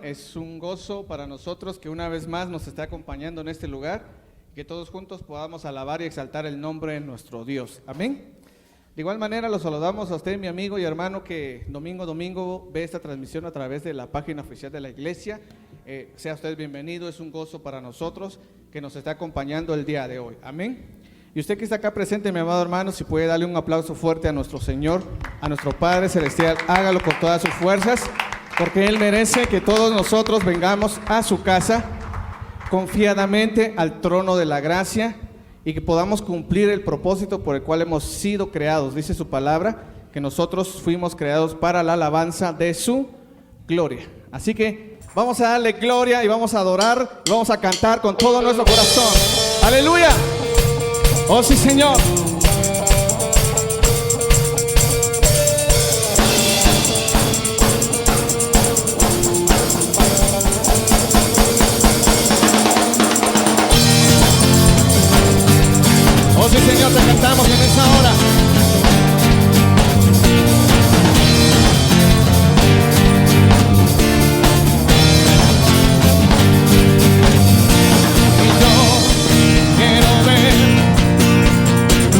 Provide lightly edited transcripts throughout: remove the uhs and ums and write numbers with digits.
Es un gozo para nosotros que una vez más nos esté acompañando en este lugar, que todos juntos podamos alabar y exaltar el nombre de nuestro Dios. Amén. De igual manera los saludamos a usted, mi amigo y hermano, que domingo a domingo ve esta transmisión a través de la página oficial de la iglesia. Sea usted bienvenido, es un gozo para nosotros que nos está acompañando el día de hoy. Amén. Y usted que está acá presente, mi amado hermano, si puede darle un aplauso fuerte a nuestro Señor, a nuestro Padre Celestial, hágalo con todas sus fuerzas, porque Él merece que todos nosotros vengamos a su casa confiadamente al trono de la gracia y que podamos cumplir el propósito por el cual hemos sido creados. Dice su palabra que nosotros fuimos creados para la alabanza de su gloria. Así que vamos a darle gloria y vamos a adorar, vamos a cantar con todo nuestro corazón. ¡Aleluya! ¡Oh sí, Señor! Oh sí, Señor, te cantamos en esta hora. Y yo quiero ver tu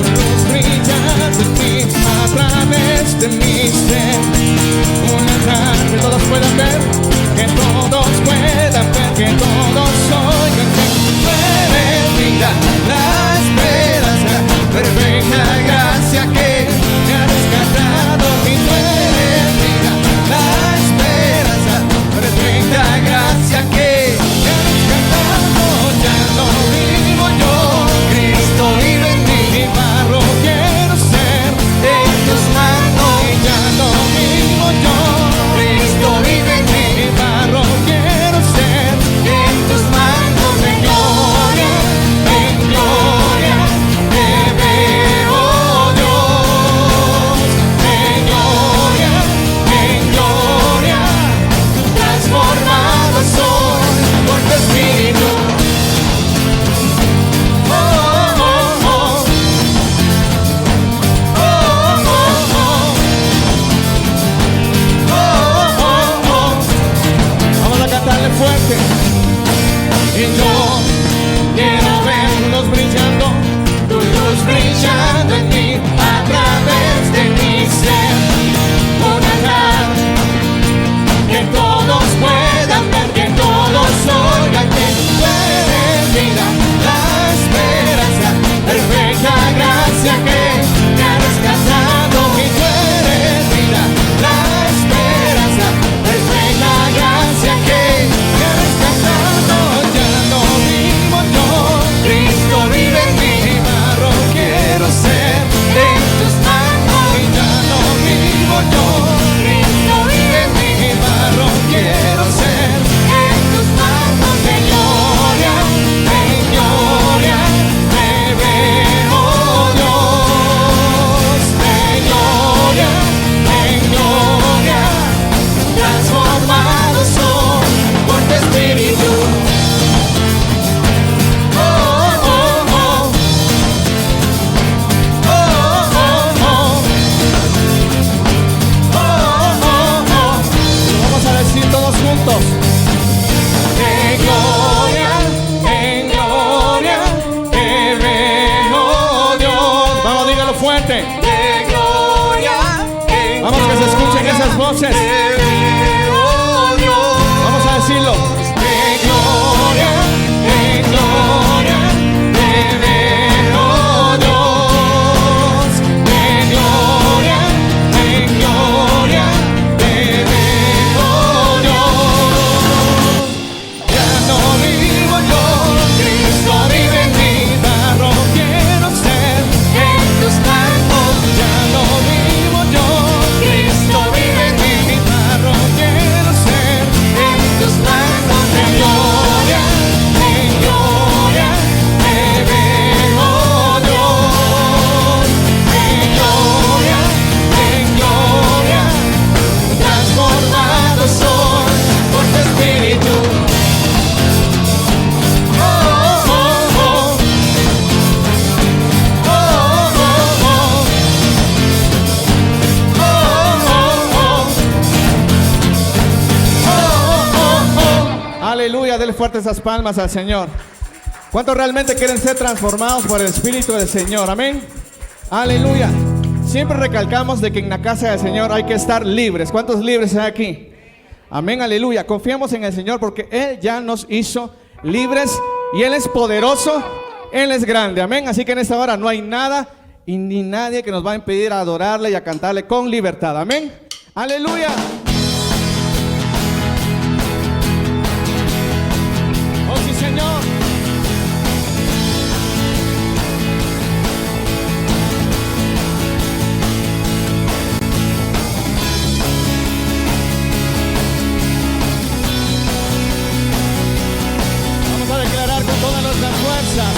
Aleluya, denle fuerte esas palmas al Señor. ¿Cuántos realmente quieren ser transformados por el Espíritu del Señor? Amén. Aleluya. Siempre recalcamos de que en la casa del Señor hay que estar libres. ¿Cuántos libres hay aquí? Amén, aleluya. Confiamos en el Señor porque Él ya nos hizo libres y Él es poderoso, Él es grande. Amén. Así que en esta hora no hay nada y ni nadie que nos va a impedir a adorarle y a cantarle con libertad. Amén. Aleluya. Oh sí, Señor. Vamos a declarar con todas nuestras fuerzas.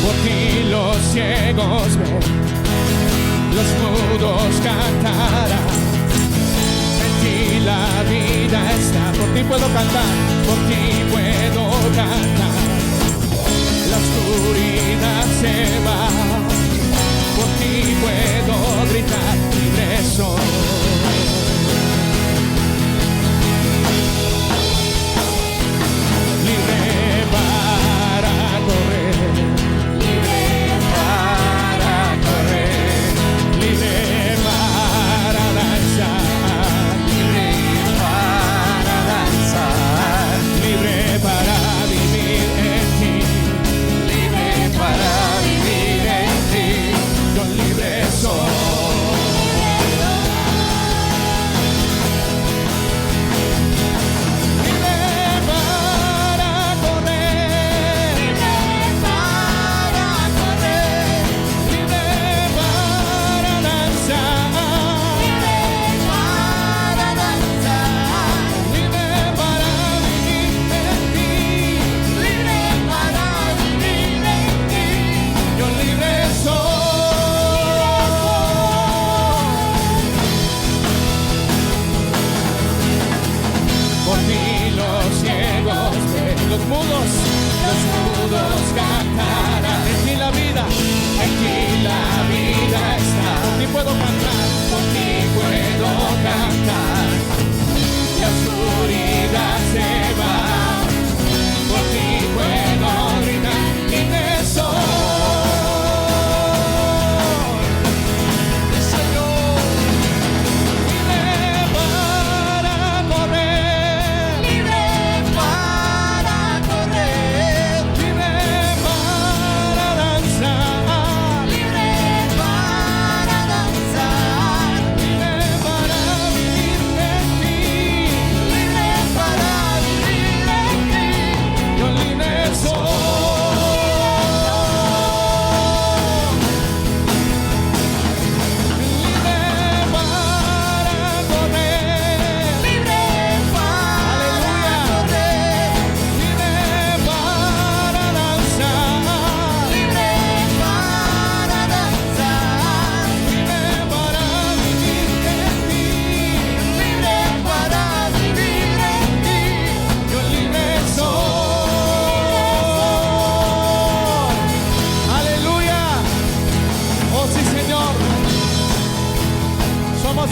Por ti los ciegos ven, los mudos cantarán. En ti la vida está. Por ti puedo cantar, por ti puedo cantar. La oscuridad se va. Por ti puedo gritar, libre soy. Libre para correr.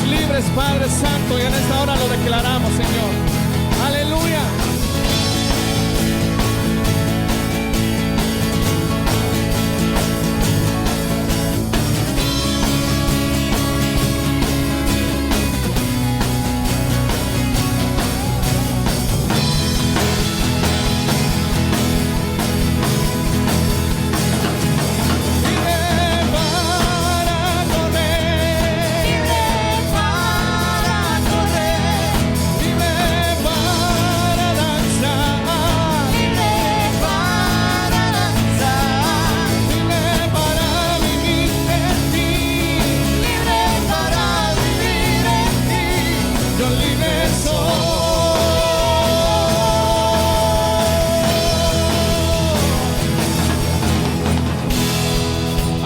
Libres, Padre Santo, y en esta hora lo declaramos, Señor. Aleluya.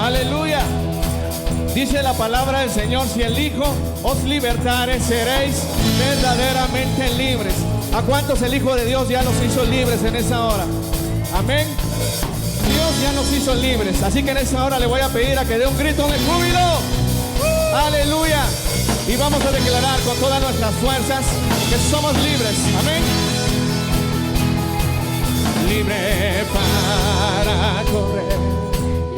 Aleluya. Dice la palabra del Señor: si el Hijo os libertare, seréis verdaderamente libres. ¿A cuántos el Hijo de Dios ya los hizo libres en esa hora? Amén. Dios ya nos hizo libres. Así que en esa hora le voy a pedir a que dé un grito de júbilo. Aleluya. Y vamos a declarar con todas nuestras fuerzas que somos libres. Amén. Libre para correr.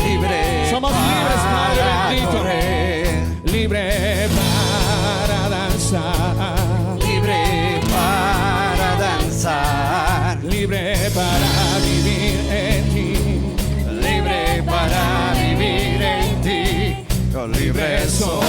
Libre. Somos libres, Padre bendito. Correr. Libre para danzar. Libre para danzar. Libre para vivir en ti. Libre para vivir en ti. Yo libre soy.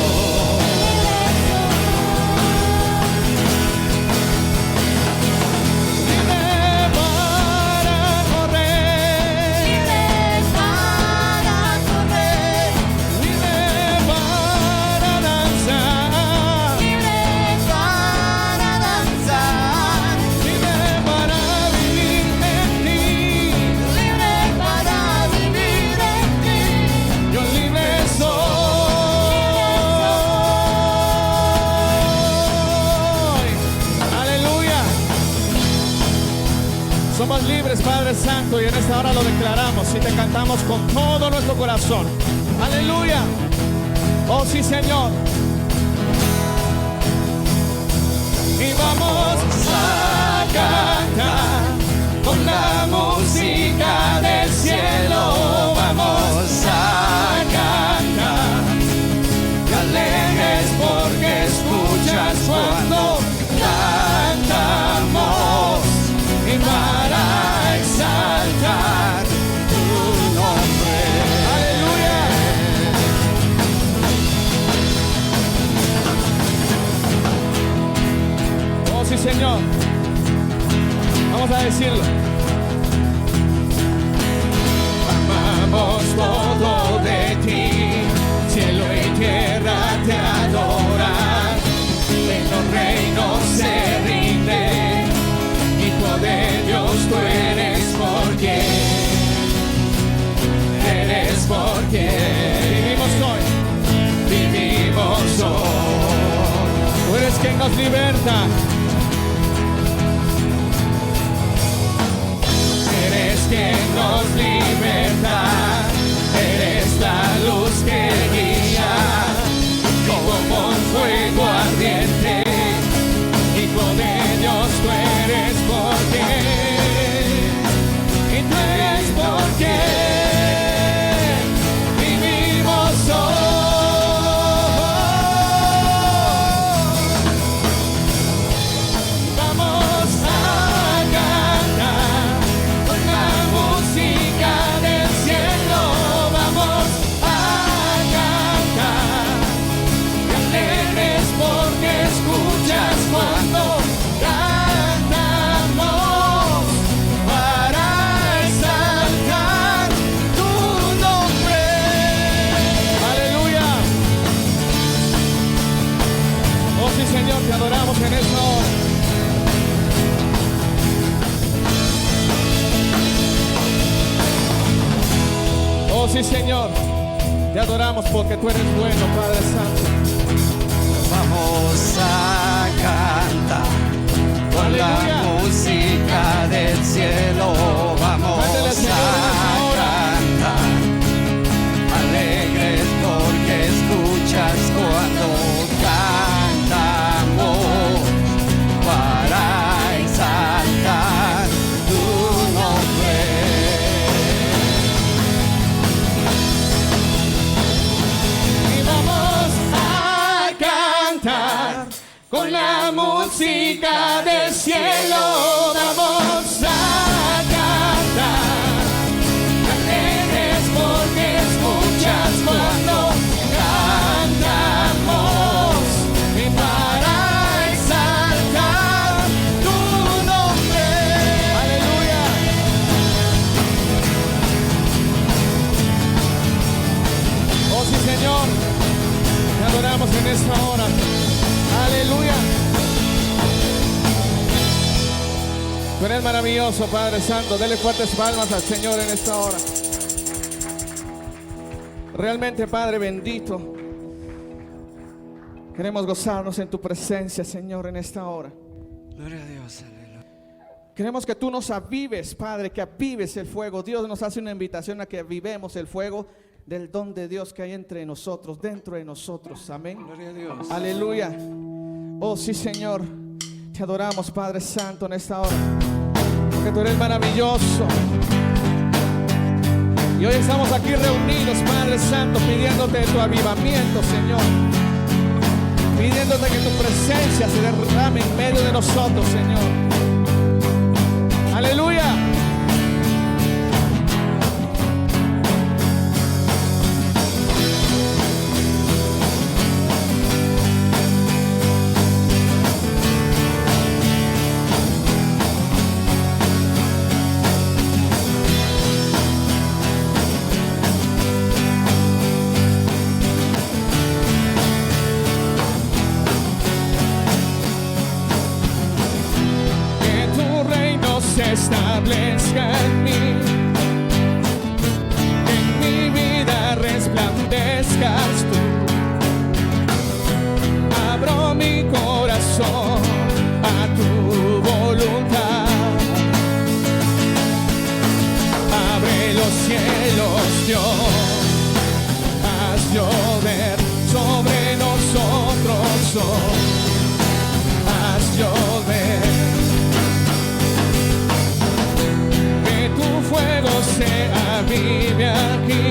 Somos libres, Padre Santo, y en esta hora lo declaramos y te cantamos con todo nuestro corazón. Aleluya. Oh sí, Señor. Y vamos a cantar con la música del cielo. Vamos a cantar. Te alegres porque escuchas cuando cantamos. Y para exaltar tu nombre. Aleluya. Oh sí, Señor. Vamos a decirlo. Amamos todo de ti, cielo y tierra te adoran, en los reinos se rinden. Hijo de Dios, tú eres porque vivimos hoy. Tú eres quien nos liberta. Eres quien nos liberta. Eres la luz que guía, como un fuego ardiente. Hijo de Dios, tú eres porque, y tú eres porque vivimos hoy. Vamos a cantar con la música del cielo. Vamos a cantar y alegres porque escuchas cuando Señor, te adoramos en esta hora. Oh sí, Señor, te adoramos porque tú eres bueno, Padre Santo. Vamos a cantar con la música del cielo. Vamos a cantar alegres porque escuchas cuando para exaltar tu nombre. Y vamos a cantar con la música del cielo. Vamos a cantar alegres porque escuchas cuando cantamos. Y para Señor, te adoramos en esta hora. Aleluya. Tú eres maravilloso, Padre Santo. Dele fuertes palmas al Señor en esta hora. Realmente, Padre bendito, queremos gozarnos en tu presencia, Señor, en esta hora. Gloria a Dios, aleluya. Queremos que tú nos avives, Padre, que avives el fuego. Dios nos hace una invitación a que avivemos el fuego del don de Dios que hay entre nosotros, dentro de nosotros. Amén. Gloria a Dios. Aleluya. Oh sí, Señor, te adoramos, Padre Santo, en esta hora, porque tú eres maravilloso. Y hoy estamos aquí reunidos, Padre Santo, pidiéndote tu avivamiento, Señor, pidiéndote que tu presencia se derrame en medio de nosotros, Señor. Aleluya. Se establezca en mi vida resplandezcas tú. Abro mi corazón a tu voluntad. Abre los cielos, Dios, haz llover sobre nosotros hoy. Haz llover. Fuego se avive aquí,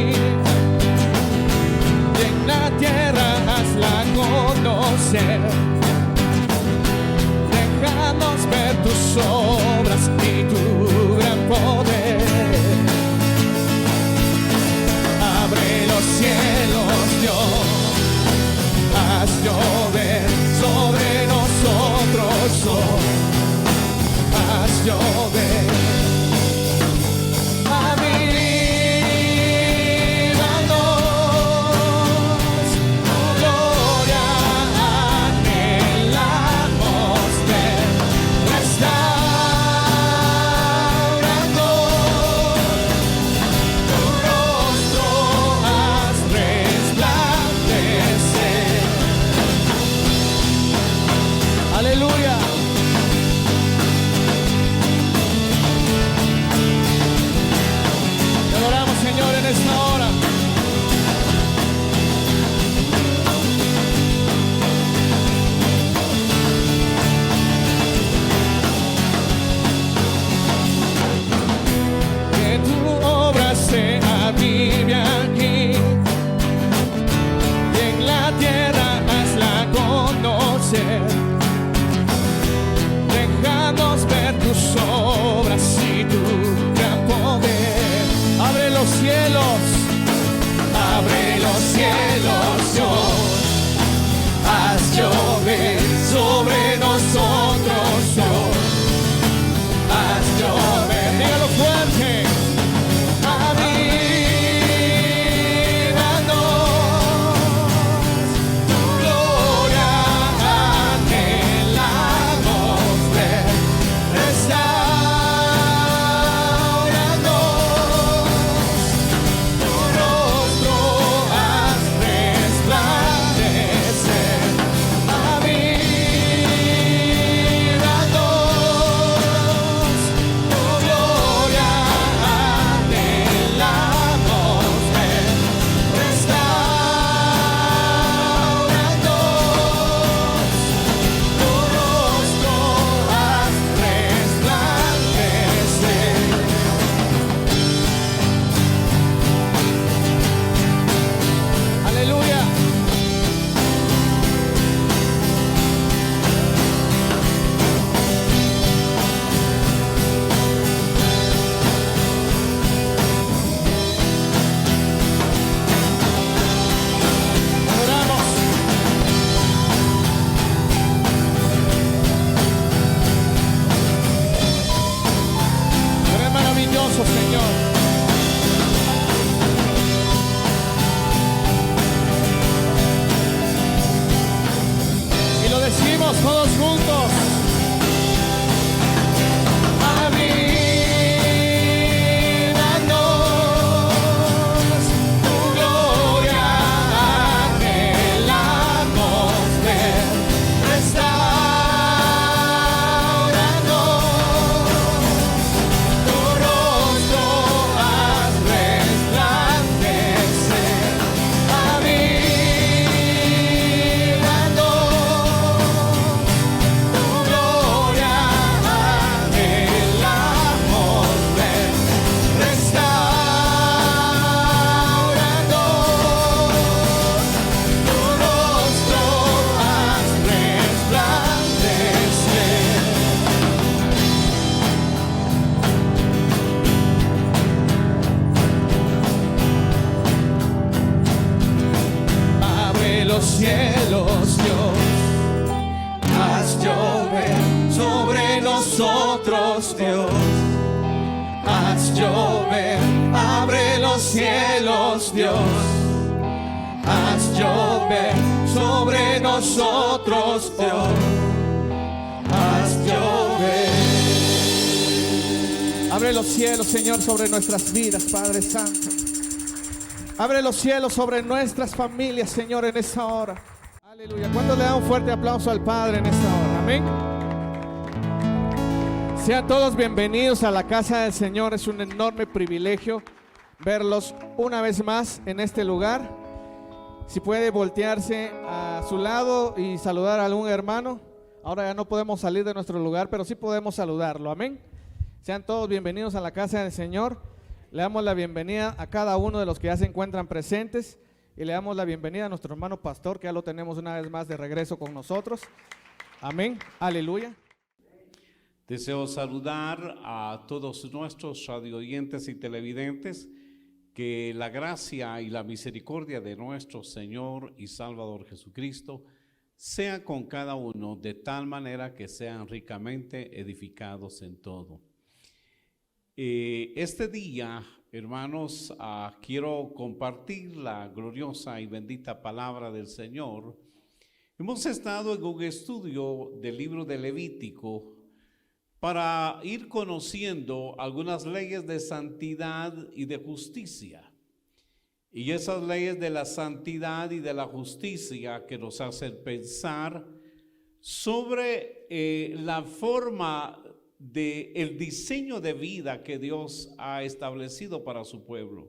y en la tierra hazla conocer. Déjanos ver tus obras y tu gran poder. Abre los cielos, Dios, haz llover sobre nosotros hoy. Haz llover. Aleluya. Te adoramos, Señor, en esta hora. Que tu obra se avive aquí, y en la tierra hazla conocer. Déjanos ver tus obras y tu gran poder. Abre los cielos, Dios, haz llover sobre nosotros hoy. Haz llover, dígalo fuerte. Todos juntos. Avívanos, tu gloria anhelamos ver. Restauranos, tu rostro haz resplandecer. nosotros, Dios. Haz llover, abre los cielos, Dios. Haz llover sobre nosotros, Dios. Haz llover. Abre los cielos, Señor, sobre nuestras vidas, Padre Santo. Abre los cielos sobre nuestras familias, Señor, en esta hora. Aleluya. ¿Cuántos le dan un fuerte aplauso al Padre en esta hora? Amén. Sean todos bienvenidos a la casa del Señor. Es un enorme privilegio verlos una vez más en este lugar. Si puede voltearse a su lado y saludar a algún hermano. Ahora ya no podemos salir de nuestro lugar, pero sí podemos saludarlo. Amén. Sean todos bienvenidos a la casa del Señor. Le damos la bienvenida a cada uno de los que ya se encuentran presentes y le damos la bienvenida a nuestro hermano pastor, que ya lo tenemos una vez más de regreso con nosotros. Amén. Aleluya. Deseo saludar a todos nuestros radioyentes y televidentes, que la gracia y la misericordia de nuestro Señor y Salvador Jesucristo sea con cada uno, de tal manera que sean ricamente edificados en todo. Este día, hermanos, quiero compartir la gloriosa y bendita palabra del Señor. Hemos estado en un estudio del libro de Levítico para ir conociendo algunas leyes de santidad y de justicia. Y esas leyes de la santidad y de la justicia que nos hacen pensar sobre la forma del diseño de vida que Dios ha establecido para su pueblo.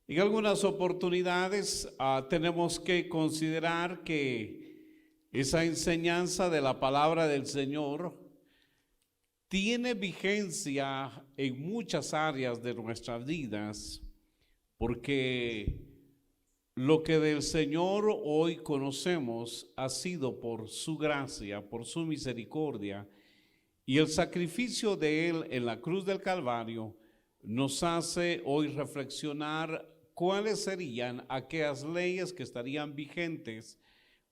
En algunas oportunidades tenemos que considerar que esa enseñanza de la palabra del Señor tiene vigencia en muchas áreas de nuestras vidas, porque lo que del Señor hoy conocemos ha sido por su gracia, por su misericordia, y el sacrificio de Él en la cruz del Calvario nos hace hoy reflexionar cuáles serían aquellas leyes que estarían vigentes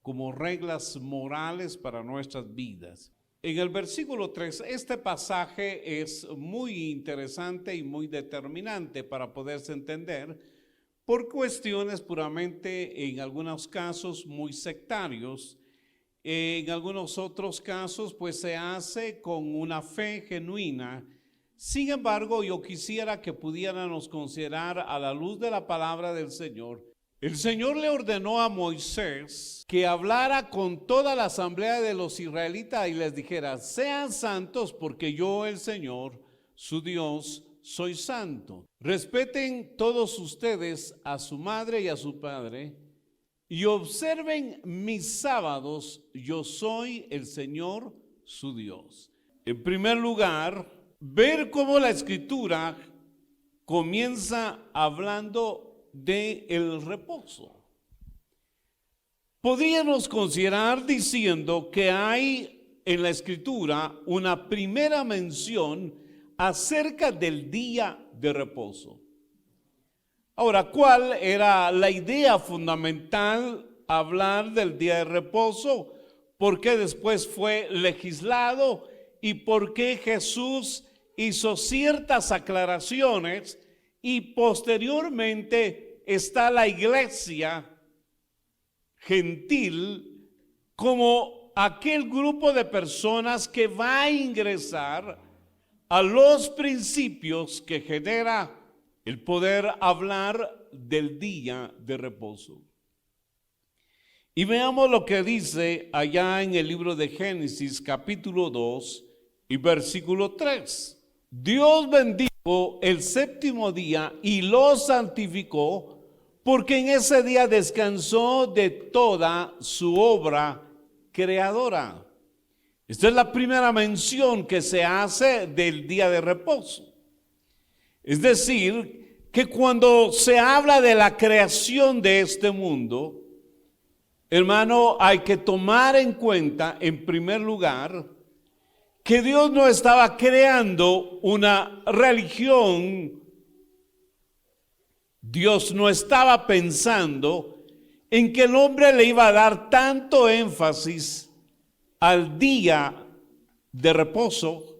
como reglas morales para nuestras vidas. En el versículo 3, este pasaje es muy interesante y muy determinante para poderse entender por cuestiones puramente, en algunos casos, muy sectarios. En algunos otros casos, pues se hace con una fe genuina. Sin embargo, yo quisiera que pudiéramos considerar a la luz de la palabra del Señor. El Señor le ordenó a Moisés que hablara con toda la asamblea de los israelitas y les dijera: sean santos porque yo, el Señor, su Dios, soy santo. Respeten todos ustedes a su madre y a su padre y observen mis sábados, yo soy el Señor, su Dios. En primer lugar, ver cómo la Escritura comienza hablando del reposo. Podríamos considerar diciendo que hay en la Escritura una primera mención acerca del día de reposo. Ahora, ¿cuál era la idea fundamental hablar del día de reposo? ¿Por qué después fue legislado? ¿Y por qué Jesús hizo ciertas aclaraciones? Y posteriormente está la iglesia gentil como aquel grupo de personas que va a ingresar a los principios que genera el poder hablar del día de reposo. Y veamos lo que dice allá en el libro de Génesis, capítulo 2 y versículo 3. Dios bendijo el séptimo día y lo santificó, porque en ese día descansó de toda su obra creadora. Esta es la primera mención que se hace del día de reposo. Es decir, que cuando se habla de la creación de este mundo, hermano, hay que tomar en cuenta, en primer lugar, que Dios no estaba creando una religión. Dios no estaba pensando en que el hombre le iba a dar tanto énfasis al día de reposo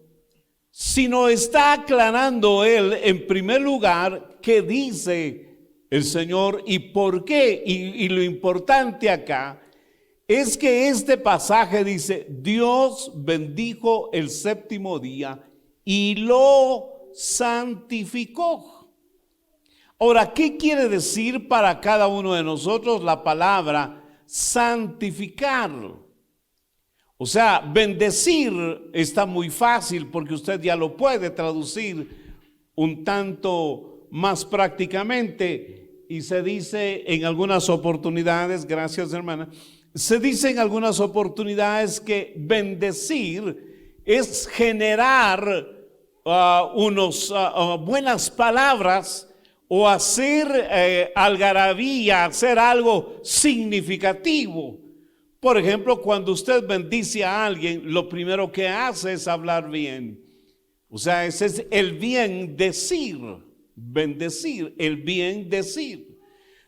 sino está aclarando él en primer lugar qué dice el Señor y por qué. Y lo importante acá es que este pasaje dice, Dios bendijo el séptimo día y lo santificó. Ahora, ¿qué quiere decir para cada uno de nosotros la palabra santificar? O sea, bendecir está muy fácil porque usted ya lo puede traducir un tanto más prácticamente y se dice en algunas oportunidades, gracias hermana, se dice en algunas oportunidades que bendecir es generar buenas palabras o hacer algarabía, hacer algo significativo. Por ejemplo, cuando usted bendice a alguien, lo primero que hace es hablar bien. O sea, ese es el bien decir, bendecir, el bien decir.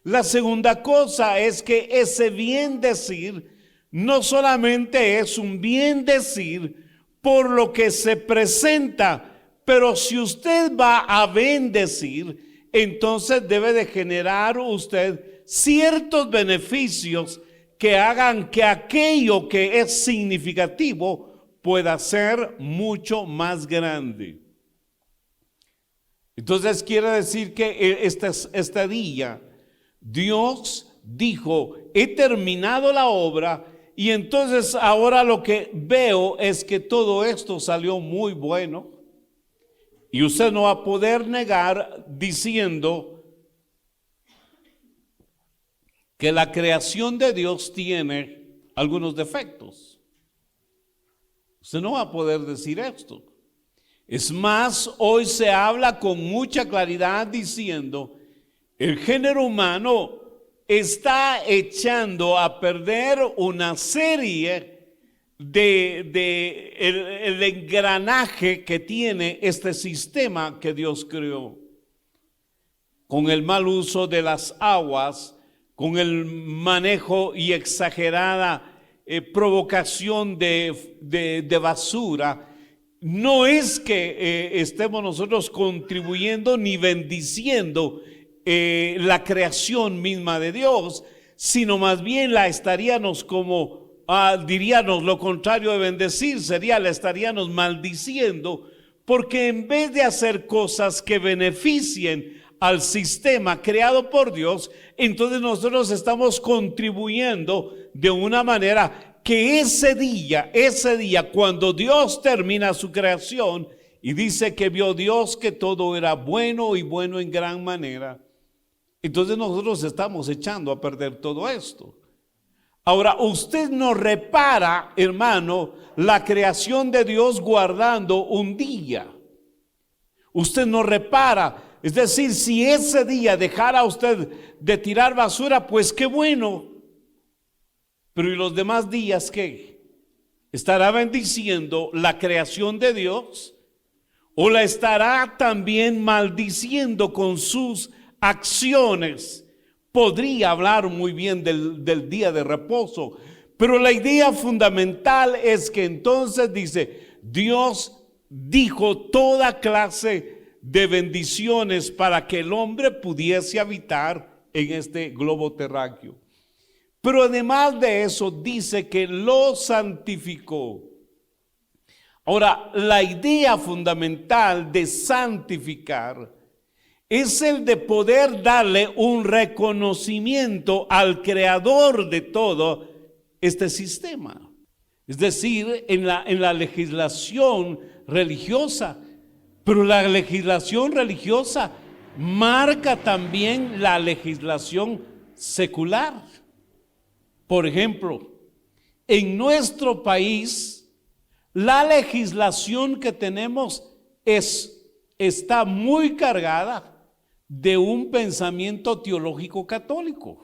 La segunda cosa es que ese bien decir no solamente es un bien decir por lo que se presenta, pero si usted va a bendecir, entonces debe de generar usted ciertos beneficios que hagan que aquello que es significativo pueda ser mucho más grande. Entonces quiere decir que este día Dios dijo, he terminado la obra y entonces ahora lo que veo es que todo esto salió muy bueno y usted no va a poder negar diciendo que la creación de Dios tiene algunos defectos. Usted no va a poder decir esto. Es más, hoy se habla con mucha claridad diciendo el género humano está echando a perder una serie el engranaje que tiene este sistema que Dios creó. Con el mal uso de las aguas, con el manejo y exagerada provocación de basura. No es que estemos nosotros contribuyendo ni bendiciendo la creación misma de Dios, sino más bien la estaríamos como, diríamos lo contrario de bendecir, sería la estaríamos maldiciendo, porque en vez de hacer cosas que beneficien al sistema creado por Dios, entonces nosotros estamos contribuyendo de una manera que ese día, cuando Dios termina su creación y dice que vio Dios que todo era bueno y bueno en gran manera, entonces nosotros estamos echando a perder todo esto. Ahora, usted no repara, hermano, la creación de Dios guardando un día. Usted no repara. Es decir, si ese día dejara usted de tirar basura, pues qué bueno. Pero ¿y los demás días qué? ¿Estará bendiciendo la creación de Dios? ¿O la estará también maldiciendo con sus acciones? Podría hablar muy bien del día de reposo, pero la idea fundamental es que entonces dice, Dios dijo toda clase de bendiciones para que el hombre pudiese habitar en este globo terráqueo. Pero además de eso dice que lo santificó. Ahora, la idea fundamental de santificar es el de poder darle un reconocimiento al creador de todo este sistema. Es decir, en la legislación religiosa, pero la legislación religiosa marca también la legislación secular. Por ejemplo, en nuestro país, la legislación que tenemos está muy cargada de un pensamiento teológico católico.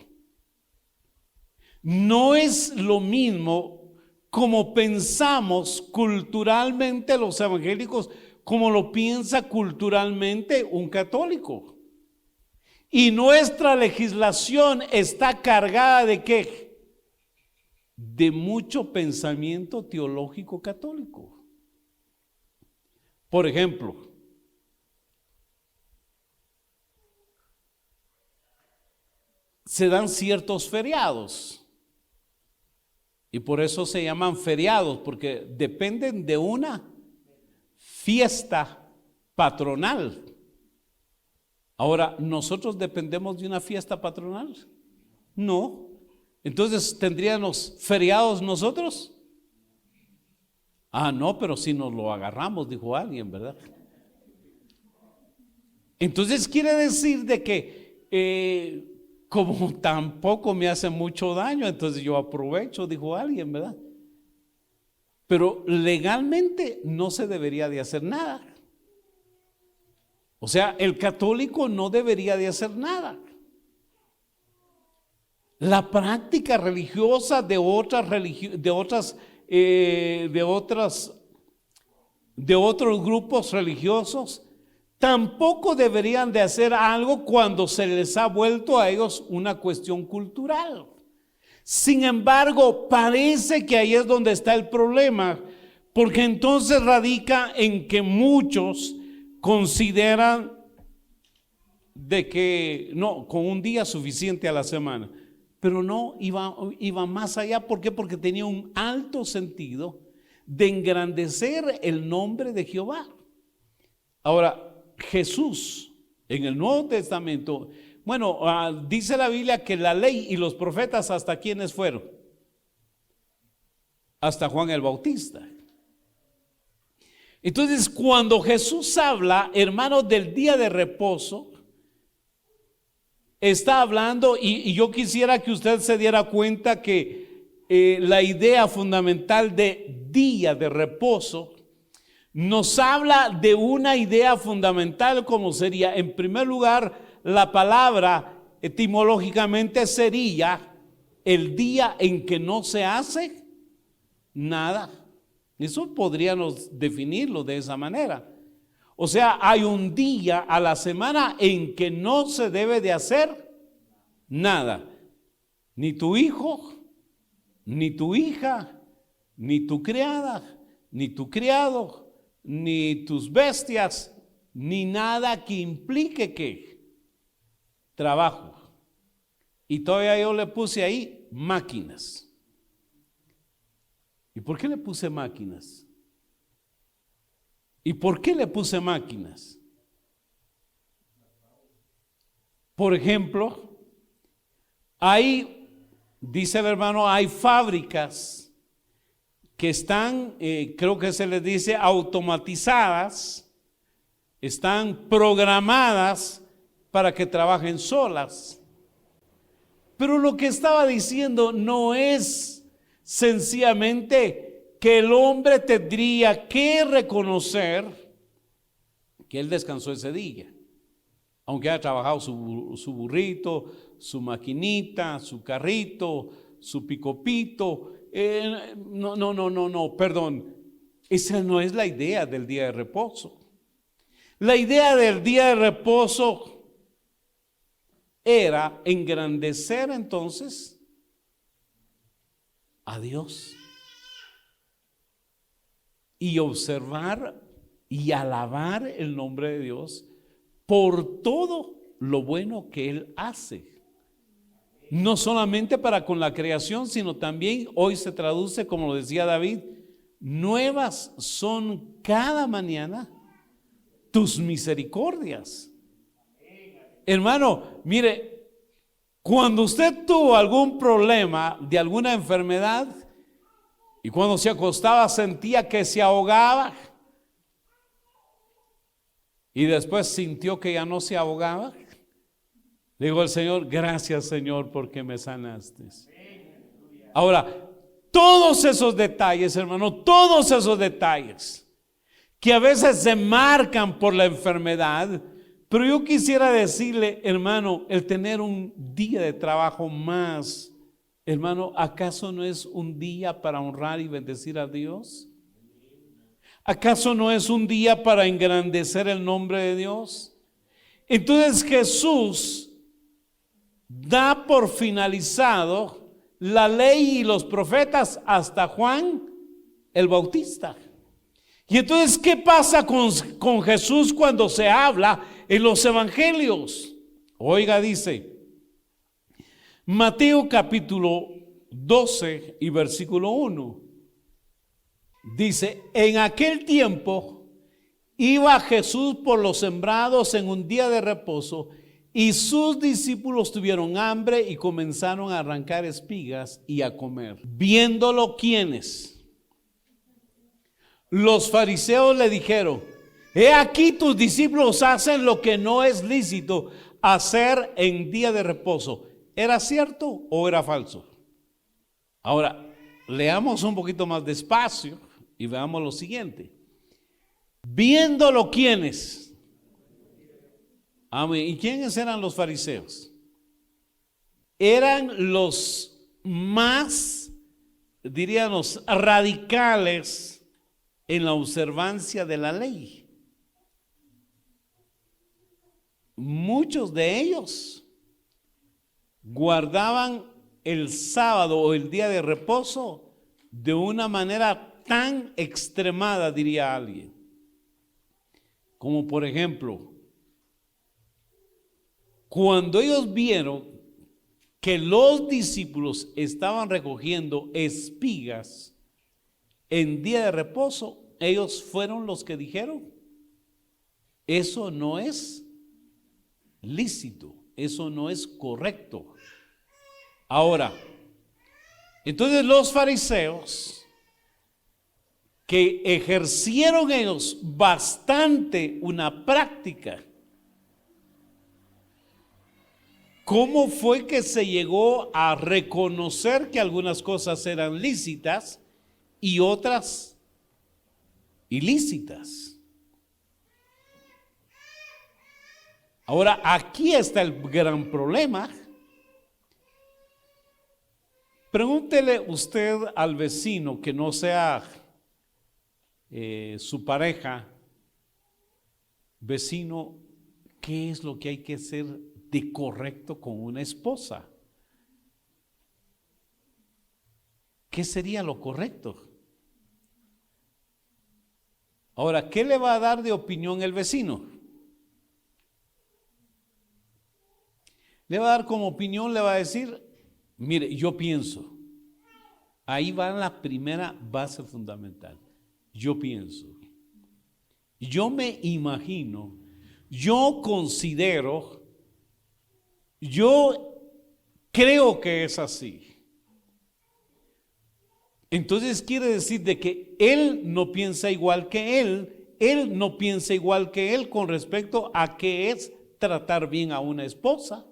No es lo mismo como pensamos culturalmente los evangélicos, como lo piensa culturalmente un católico. Y nuestra legislación está cargada ¿de qué? De mucho pensamiento teológico católico. Por ejemplo, se dan ciertos feriados y por eso se llaman feriados, porque dependen de una fiesta patronal. Ahora, ¿nosotros dependemos de una fiesta patronal? No. Entonces, ¿tendríamos feriados nosotros? Ah, no, pero si nos lo agarramos, dijo alguien, ¿verdad? Entonces quiere decir de que como tampoco me hace mucho daño, entonces yo aprovecho, dijo alguien, ¿verdad? Pero legalmente no se debería de hacer nada. O sea, el católico no debería de hacer nada. La práctica religiosa de otros grupos religiosos tampoco deberían de hacer algo cuando se les ha vuelto a ellos una cuestión cultural. Sin embargo, parece que ahí es donde está el problema, porque entonces radica en que muchos consideran de que no, con un día suficiente a la semana, pero no, iba más allá. ¿Por qué? Porque tenía un alto sentido de engrandecer el nombre de Jehová. Ahora, Jesús en el Nuevo Testamento, bueno, dice la Biblia que la ley y los profetas, ¿hasta quiénes fueron? Hasta Juan el Bautista. Entonces, cuando Jesús habla, hermanos, del día de reposo, está hablando, y yo quisiera que usted se diera cuenta que la idea fundamental de día de reposo nos habla de una idea fundamental, como sería, en primer lugar, la palabra etimológicamente sería el día en que no se hace nada. Eso podríamos definirlo de esa manera. O sea, hay un día a la semana en que no se debe de hacer nada. Ni tu hijo, ni tu hija, ni tu criada, ni tu criado, ni tus bestias, ni nada que implique que trabajo. Y todavía yo le puse ahí máquinas. ¿Y por qué le puse máquinas? ¿Y por qué le puse máquinas? Por ejemplo, dice el hermano, hay fábricas que están, creo que se les dice automatizadas, están programadas para que trabajen solas. Pero lo que estaba diciendo no es sencillamente que el hombre tendría que reconocer que él descansó ese día, aunque haya trabajado su burrito, su maquinita, su carrito, su picopito. No, perdón. Esa no es la idea del día de reposo. La idea del día de reposo era engrandecer entonces a Dios y observar y alabar el nombre de Dios por todo lo bueno que Él hace. No solamente para con la creación, sino también hoy se traduce, como lo decía David, nuevas son cada mañana tus misericordias. Hermano, mire, cuando usted tuvo algún problema de alguna enfermedad y cuando se acostaba sentía que se ahogaba y después sintió que ya no se ahogaba, le digo al Señor, gracias Señor porque me sanaste. Ahora, todos esos detalles, hermano, todos esos detalles que a veces se marcan por la enfermedad, pero yo quisiera decirle, hermano, el tener un día de trabajo más, hermano, ¿acaso no es un día para honrar y bendecir a Dios? ¿Acaso no es un día para engrandecer el nombre de Dios? Entonces Jesús da por finalizado la ley y los profetas hasta Juan el Bautista. Y entonces, ¿qué pasa con Jesús cuando se habla en los evangelios? Oiga, dice Mateo capítulo 12 y versículo 1. Dice, en aquel tiempo iba Jesús por los sembrados en un día de reposo, y sus discípulos tuvieron hambre y comenzaron a arrancar espigas y a comer. Viéndolo, ¿quiénes? Los fariseos le dijeron, he aquí tus discípulos hacen lo que no es lícito hacer en día de reposo. ¿Era cierto o era falso? Ahora, leamos un poquito más despacio y veamos lo siguiente. Viéndolo, ¿quiénes? Amén. ¿Y quiénes eran los fariseos? Eran los más, diríamos, radicales en la observancia de la ley. Muchos de ellos guardaban el sábado o el día de reposo de una manera tan extremada, diría alguien. Como por ejemplo, cuando ellos vieron que los discípulos estaban recogiendo espigas en día de reposo, ellos fueron los que dijeron, eso no es lícito, eso no es correcto. Ahora, entonces los fariseos, que ejercieron ellos bastante una práctica, ¿cómo fue que se llegó a reconocer que algunas cosas eran lícitas y otras ilícitas? Ahora, aquí está el gran problema. Pregúntele usted al vecino que no sea su pareja, vecino, ¿qué es lo que hay que hacer de correcto con una esposa? ¿Qué sería lo correcto? Ahora, ¿qué le va a dar de opinión el vecino? Le va a dar como opinión, le va a decir, mire, yo pienso, ahí va la primera base fundamental. Yo pienso, yo me imagino, yo considero, yo creo que es así. Entonces quiere decir de que él no piensa igual que él no piensa igual que él con respecto a qué es tratar bien a una esposa.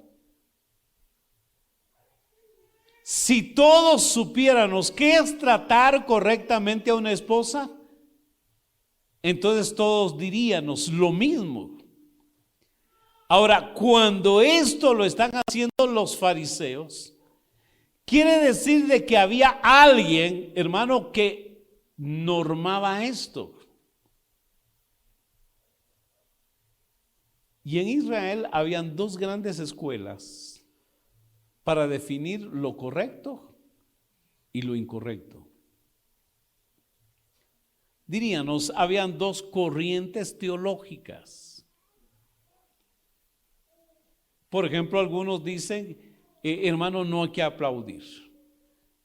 Si todos supiéramos qué es tratar correctamente a una esposa, entonces todos diríamos lo mismo. Ahora, cuando esto lo están haciendo los fariseos, quiere decir de que había alguien, hermano, que normaba esto. Y en Israel habían dos grandes escuelas para definir lo correcto y lo incorrecto. Diríamos, habían dos corrientes teológicas. Por ejemplo, algunos dicen, hermano, no hay que aplaudir.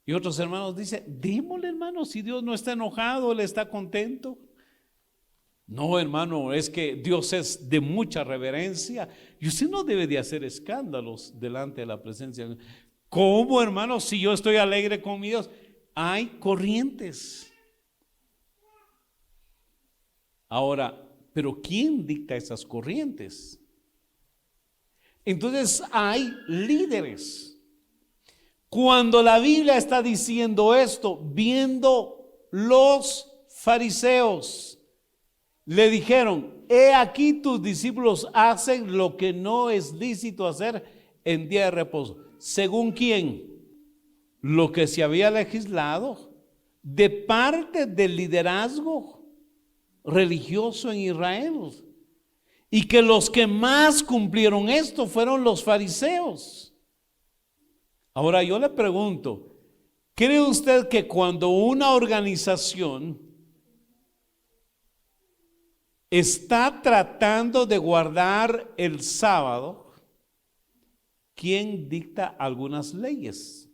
Y otros hermanos dicen, démosle, hermano, si Dios no está enojado, Él está contento. No, hermano, es que Dios es de mucha reverencia y usted no debe de hacer escándalos delante de la presencia. ¿Cómo, hermano? Si yo estoy alegre con mi Dios. Hay corrientes. Ahora, ¿pero quién dicta esas corrientes? Entonces hay líderes. Cuando la Biblia está diciendo esto, viendo los fariseos, le dijeron, he aquí tus discípulos hacen lo que no es lícito hacer en día de reposo. ¿Según quién? Lo que se había legislado de parte del liderazgo religioso en Israel. Y que los que más cumplieron esto fueron los fariseos. Ahora yo le pregunto, ¿cree usted que cuando una organización está tratando de guardar el sábado, ¿quién dicta algunas leyes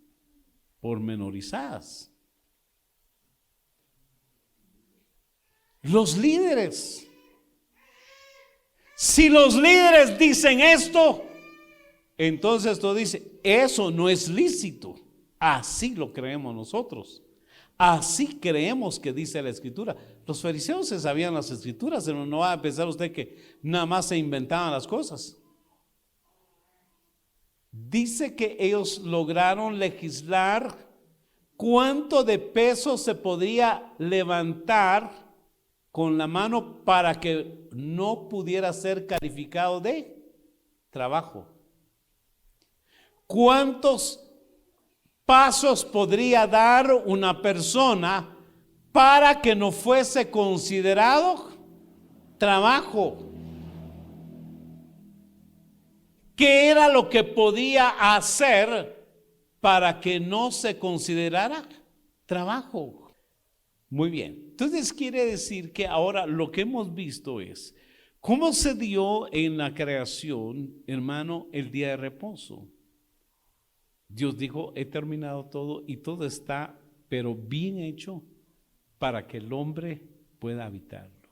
pormenorizadas? Los líderes. Si los líderes dicen esto, entonces tú dices, eso no es lícito. Así lo creemos nosotros. Así creemos que dice la Escritura. Los fariseos se sabían las Escrituras, pero no va a pensar usted que nada más se inventaban las cosas. Dice que ellos lograron legislar cuánto de peso se podría levantar con la mano para que no pudiera ser calificado de trabajo. ¿Cuántos pasos podría dar una persona para que no fuese considerado trabajo? ¿Qué era lo que podía hacer para que no se considerara trabajo? Muy bien, entonces quiere decir que ahora lo que hemos visto es cómo se dio en la creación, hermano, el día de reposo. Dios dijo, he terminado todo y todo está, pero bien hecho para que el hombre pueda habitarlo.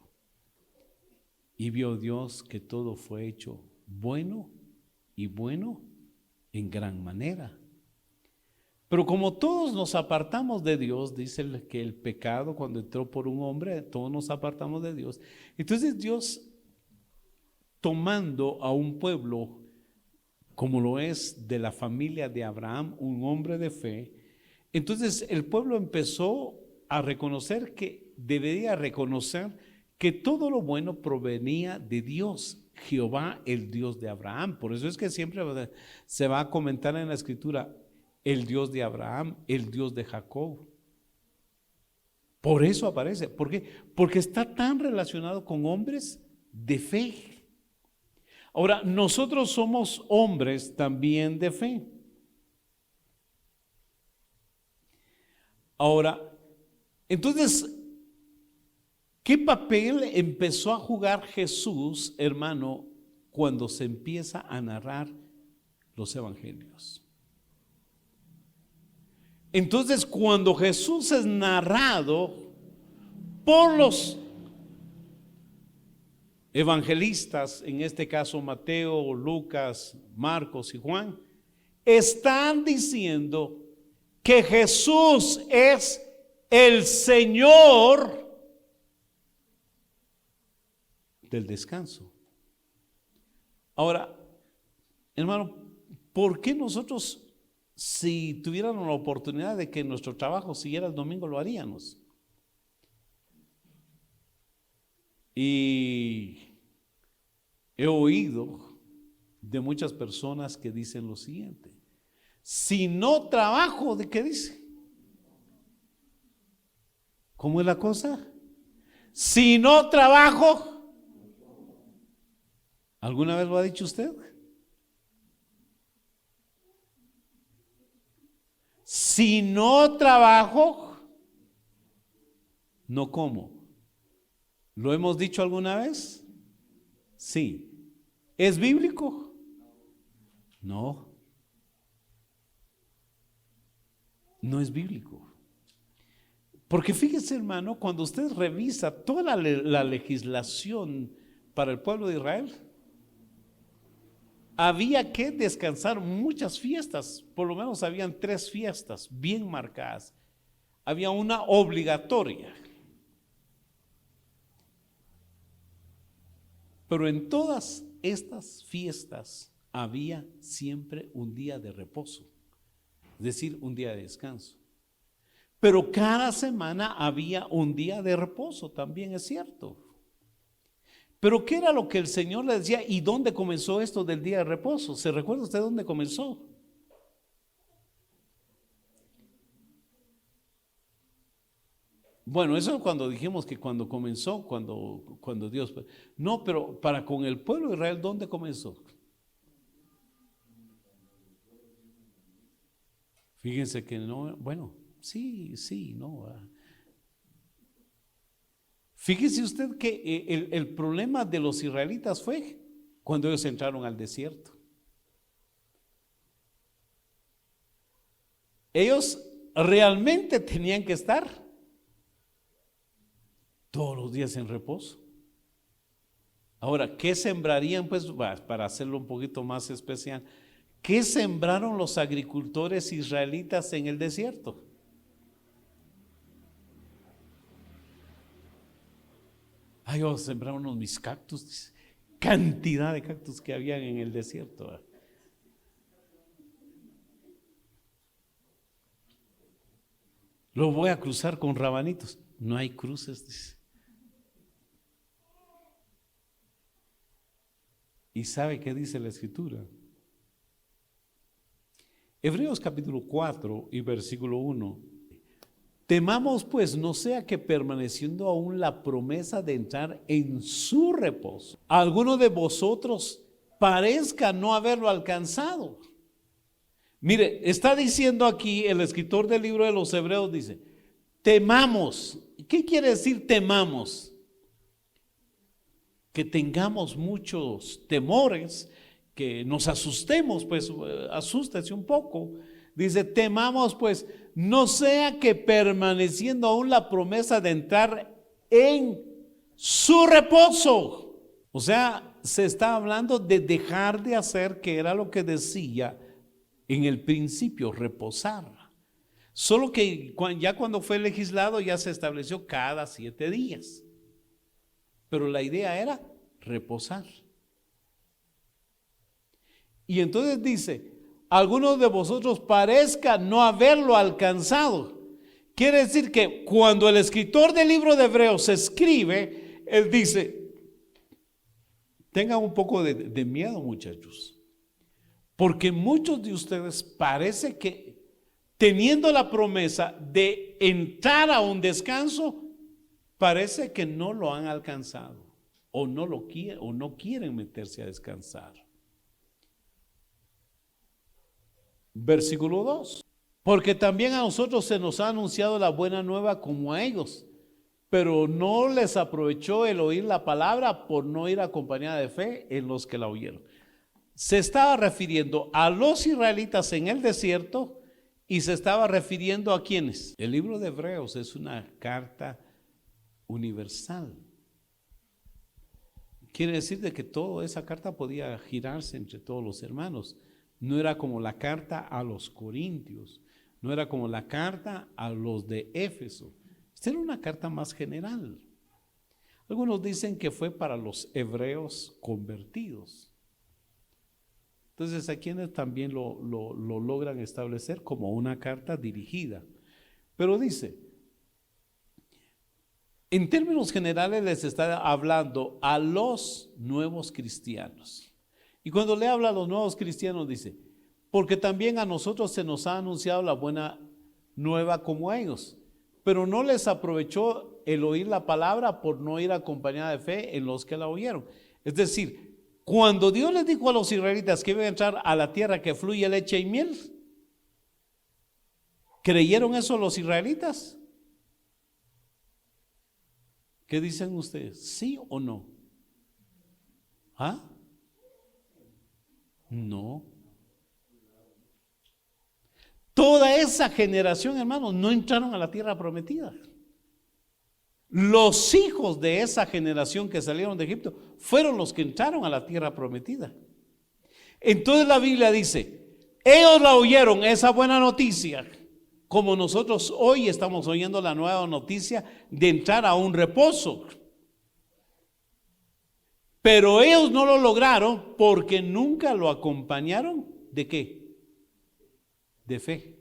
Y vio Dios que todo fue hecho bueno y bueno en gran manera. Pero como todos nos apartamos de Dios, dice que el pecado cuando entró por un hombre, todos nos apartamos de Dios. Entonces Dios, tomando a un pueblo como lo es de la familia de Abraham, un hombre de fe, entonces el pueblo empezó a reconocer que debería reconocer que todo lo bueno provenía de Dios, Jehová, el Dios de Abraham. Por eso es que siempre se va a comentar en la Escritura, el Dios de Abraham, el Dios de Jacob. Por eso aparece. ¿Por qué? Porque está tan relacionado con hombres de fe. Ahora, nosotros somos hombres también de fe. Ahora, entonces, ¿qué papel empezó a jugar Jesús, hermano, cuando se empieza a narrar los evangelios? Entonces, cuando Jesús es narrado por los evangelistas, en este caso Mateo, Lucas, Marcos y Juan, están diciendo que Jesús es el Señor del descanso. Ahora, hermano, ¿por qué nosotros, si tuviéramos la oportunidad de que nuestro trabajo siguiera el domingo, lo haríamos? Y he oído de muchas personas que dicen lo siguiente: si no trabajo, ¿de qué dice? ¿Cómo es la cosa? Si no trabajo, ¿alguna vez lo ha dicho usted? Si no trabajo, no como. ¿Lo hemos dicho alguna vez? Sí. ¿Es bíblico? No. No es bíblico. Porque fíjese, hermano, cuando usted revisa toda la legislación para el pueblo de Israel, había que descansar muchas fiestas. Por lo menos habían 3 fiestas bien marcadas. Había una obligatoria. Pero en todas estas fiestas había siempre un día de reposo, es decir, un día de descanso. Pero cada semana había un día de reposo, también es cierto. Pero ¿qué era lo que el Señor le decía? ¿Y dónde comenzó esto del día de reposo? ¿Se recuerda usted dónde comenzó? Bueno, eso es cuando dijimos que cuando comenzó, cuando Dios... No, pero para con el pueblo de Israel, ¿dónde comenzó? Fíjense que no, bueno, sí, no. Fíjese usted que el problema de los israelitas fue cuando ellos entraron al desierto. Ellos realmente tenían que estar todos los días en reposo. Ahora, ¿qué sembrarían? Pues para hacerlo un poquito más especial, ¿qué sembraron los agricultores israelitas en el desierto? Ay, ellos sembraron unos mis cactus, cantidad de cactus que habían en el desierto. Lo voy a cruzar con rabanitos. No hay cruces, dice. ¿Y sabe qué dice la Escritura? Hebreos capítulo 4 y versículo 1. Temamos pues no sea que permaneciendo aún la promesa de entrar en su reposo, alguno de vosotros parezca no haberlo alcanzado. Mire, está diciendo aquí el escritor del libro de los Hebreos, dice, temamos. ¿Qué quiere decir temamos? Que tengamos muchos temores, que nos asustemos, pues asústese un poco. Dice, temamos pues, no sea que permaneciendo aún la promesa de entrar en su reposo. O sea, se está hablando de dejar de hacer, que era lo que decía en el principio, reposar. Solo que ya cuando fue legislado ya se estableció cada 7 días. Pero la idea era reposar. Y entonces dice, algunos de vosotros parezca no haberlo alcanzado. Quiere decir que cuando el escritor del libro de Hebreos escribe, él dice, tengan un poco de miedo, muchachos. Porque muchos de ustedes parece que teniendo la promesa de entrar a un descanso, parece que no lo han alcanzado o no lo quieren o no quieren meterse a descansar. Versículo 2. Porque también a nosotros se nos ha anunciado la buena nueva como a ellos, pero no les aprovechó el oír la palabra por no ir acompañada de fe en los que la oyeron. Se estaba refiriendo a los israelitas en el desierto y se estaba refiriendo a ¿quiénes? El libro de Hebreos es una carta universal. Quiere decir de que toda esa carta podía girarse entre todos los hermanos. No era como la carta a los Corintios, no era como la carta a los de Éfeso. Esta era una carta más general. Algunos dicen que fue para los hebreos convertidos. Entonces, a quienes también lo logran establecer como una carta dirigida. Pero dice, en términos generales les está hablando a los nuevos cristianos. Y cuando le habla a los nuevos cristianos dice, porque también a nosotros se nos ha anunciado la buena nueva como a ellos, pero no les aprovechó el oír la palabra por no ir acompañada de fe en los que la oyeron. Es decir, cuando Dios les dijo a los israelitas que iban a entrar a la tierra que fluye leche y miel, ¿creyeron eso los israelitas? ¿Qué dicen ustedes? ¿Sí o no? ¿Ah? No. Toda esa generación, hermanos, no entraron a la tierra prometida. Los hijos de esa generación que salieron de Egipto fueron los que entraron a la tierra prometida. Entonces la Biblia dice, ellos la oyeron, esa buena noticia, como nosotros hoy estamos oyendo la nueva noticia de entrar a un reposo. Pero ellos no lo lograron porque nunca lo acompañaron. ¿De qué? De fe.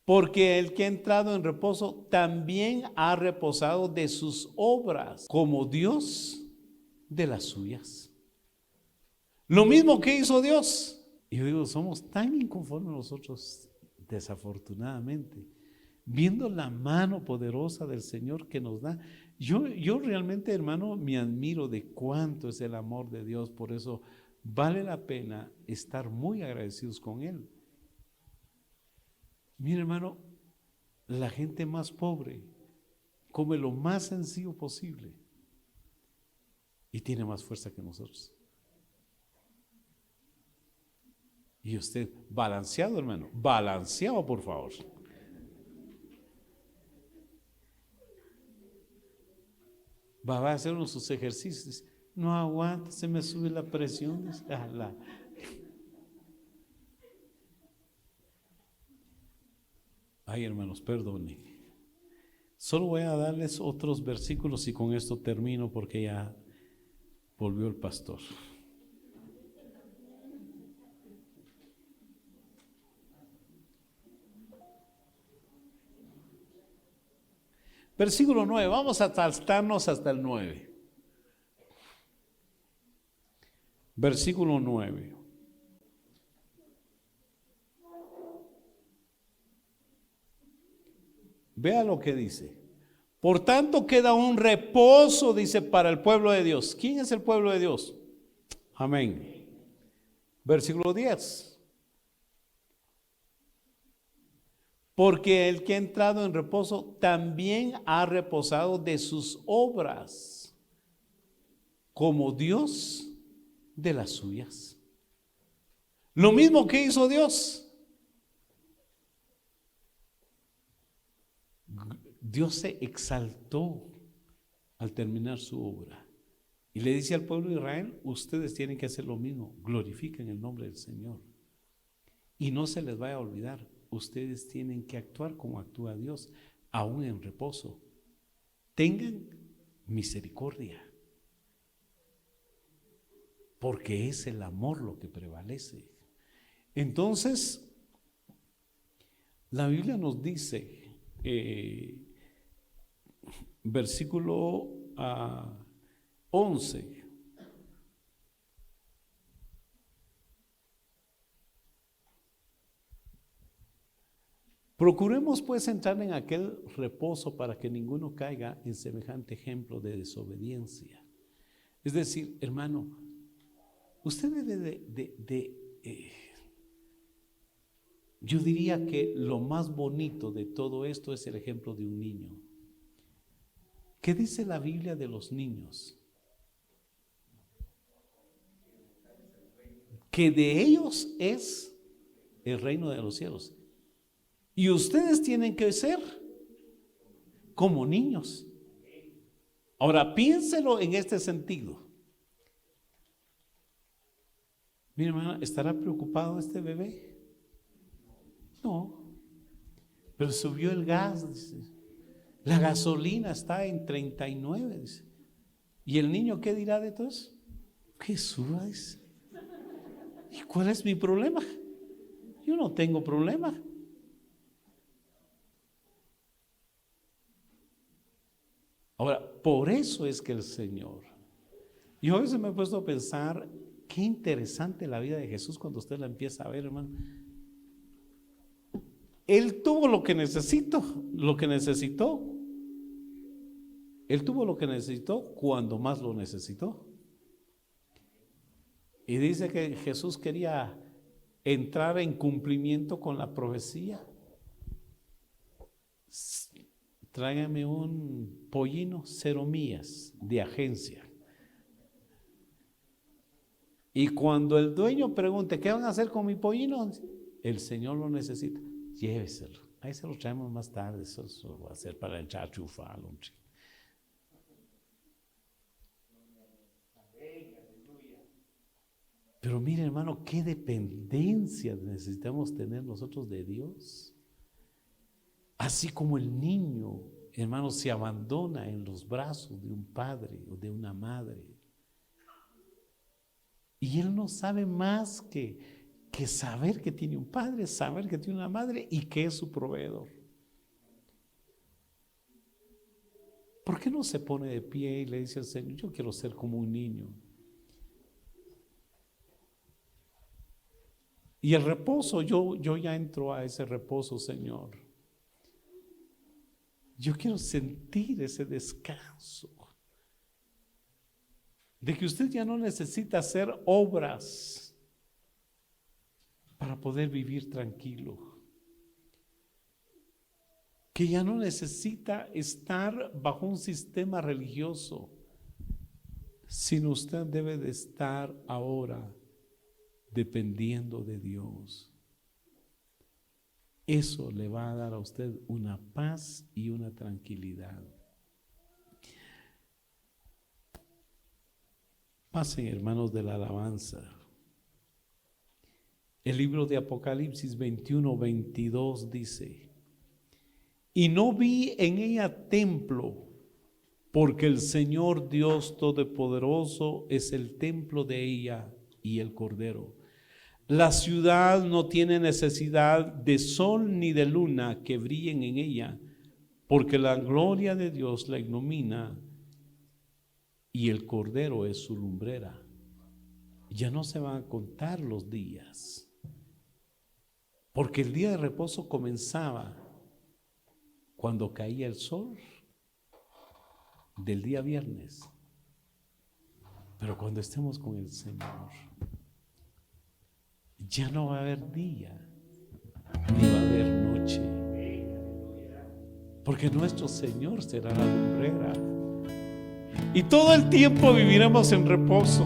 Porque el que ha entrado en reposo también ha reposado de sus obras, como Dios de las suyas. Lo mismo que hizo Dios. Y yo digo, somos tan inconformes nosotros, desafortunadamente, viendo la mano poderosa del Señor que nos da. Yo realmente, hermano, me admiro de cuánto es el amor de Dios. Por eso vale la pena estar muy agradecidos con Él. Mira, hermano, la gente más pobre come lo más sencillo posible y tiene más fuerza que nosotros. Y usted, balanceado, hermano, balanceado, por favor. Va a hacer uno de sus ejercicios. No aguanta, se me sube la presión. Ay, hermanos, perdonen. Solo voy a darles otros versículos y con esto termino porque ya volvió el pastor. Versículo 9, vamos a saltarnos hasta el 9. Versículo 9. Vea lo que dice. Por tanto queda un reposo, dice, para el pueblo de Dios. ¿Quién es el pueblo de Dios? Amén. Versículo 10. Porque el que ha entrado en reposo también ha reposado de sus obras, como Dios de las suyas. Lo mismo que hizo Dios. Dios se exaltó al terminar su obra y le dice al pueblo de Israel: ustedes tienen que hacer lo mismo, glorifiquen el nombre del Señor y no se les vaya a olvidar, ustedes tienen que actuar como actúa Dios, aún en reposo. Tengan misericordia, porque es el amor lo que prevalece. Entonces, la Biblia nos dice, versículo 11. Procuremos pues entrar en aquel reposo para que ninguno caiga en semejante ejemplo de desobediencia. Es decir, hermano, usted debe yo diría que lo más bonito de todo esto es el ejemplo de un niño. ¿Qué dice la Biblia de los niños? Que de ellos es el reino de los cielos. Y ustedes tienen que ser como niños. Ahora, piénselo en este sentido. Mi hermana, ¿estará preocupado este bebé? No. Pero subió el gas, dice. La gasolina está en 39, dice. ¿Y el niño qué dirá de todo eso? ¿Qué suba? Dice. ¿Y cuál es mi problema? Yo no tengo problema. Ahora, por eso es que el Señor, yo a veces me he puesto a pensar, qué interesante la vida de Jesús cuando usted la empieza a ver, hermano. Él tuvo lo que necesitó. Él tuvo lo que necesitó cuando más lo necesitó. Y dice que Jesús quería entrar en cumplimiento con la profecía. Tráigame un pollino 0 millas de agencia. Y cuando el dueño pregunte, ¿qué van a hacer con mi pollino? El Señor lo necesita. Lléveselo. Ahí se lo traemos más tarde. Eso va a ser para el chachufa. Pero mire, hermano, qué dependencia necesitamos tener nosotros de Dios. Así como el niño, hermano, se abandona en los brazos de un padre o de una madre. Y él no sabe más que saber que tiene un padre, saber que tiene una madre y que es su proveedor. ¿Por qué no se pone de pie y le dice al Señor, yo quiero ser como un niño? Y el reposo, yo ya entro a ese reposo, Señor. Yo quiero sentir ese descanso de que usted ya no necesita hacer obras para poder vivir tranquilo. que ya no necesita estar bajo un sistema religioso, sino usted debe de estar ahora dependiendo de Dios. Eso le va a dar a usted una paz y una tranquilidad. Pasen, hermanos de la alabanza. El libro de Apocalipsis 21-22 dice: y no vi en ella templo, porque el Señor Dios Todopoderoso es el templo de ella y el Cordero. La ciudad no tiene necesidad de sol ni de luna que brillen en ella, porque la gloria de Dios la ilumina y el Cordero es su lumbrera. Ya no se van a contar los días, porque el día de reposo comenzaba cuando caía el sol del día viernes. Pero cuando estemos con el Señor, ya no va a haber día, ni va a haber noche, porque nuestro Señor será la lumbrera. Y todo el tiempo viviremos en reposo.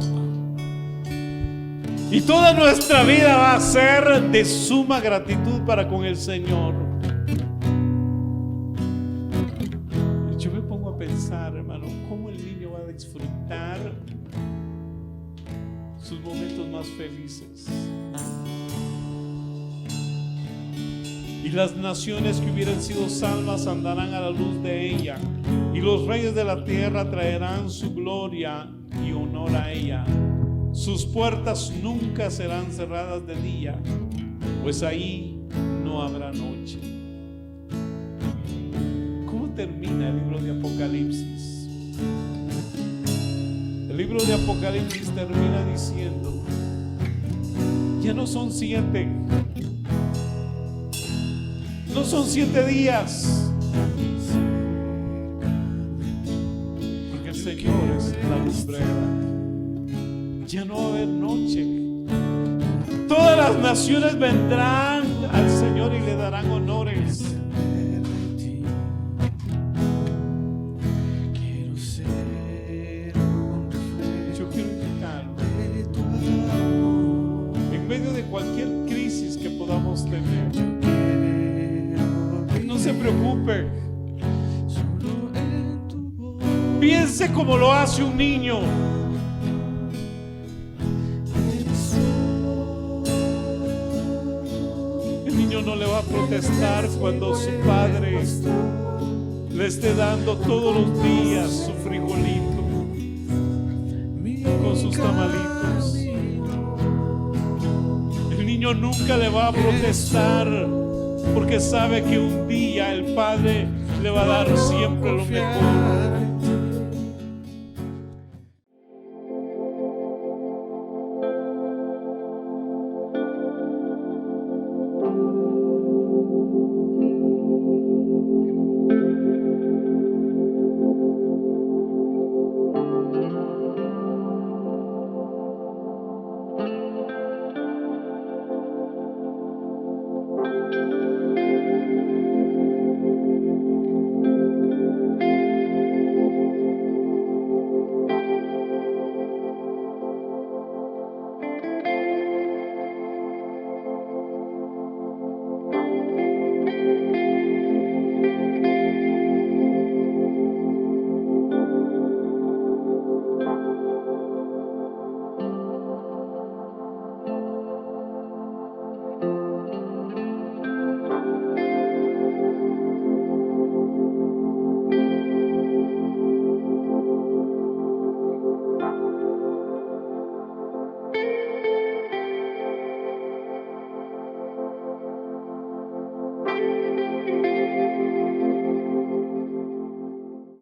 Y toda nuestra vida va a ser de suma gratitud para con el Señor. Yo me pongo a pensar, hermano, cómo el niño va a disfrutar sus momentos más felices. Y las naciones que hubieran sido salvas andarán a la luz de ella, y los reyes de la tierra traerán su gloria y honor a ella. Sus puertas nunca serán cerradas de día, pues ahí no habrá noche. ¿Cómo termina el libro de Apocalipsis? El libro de Apocalipsis termina diciendo: ya no son 7, no son 7 días, porque el Señor es la lumbrera. Ya no va a haber noche. Todas las naciones vendrán al Señor y le darán honores. Yo quiero invitarlo, en medio de cualquier crisis que podamos tener, no se preocupe. Piense como lo hace un niño. No le va a protestar cuando su padre le esté dando todos los días su frijolito con sus tamalitos. El niño nunca le va a protestar, porque sabe que un día el padre le va a dar siempre lo mejor.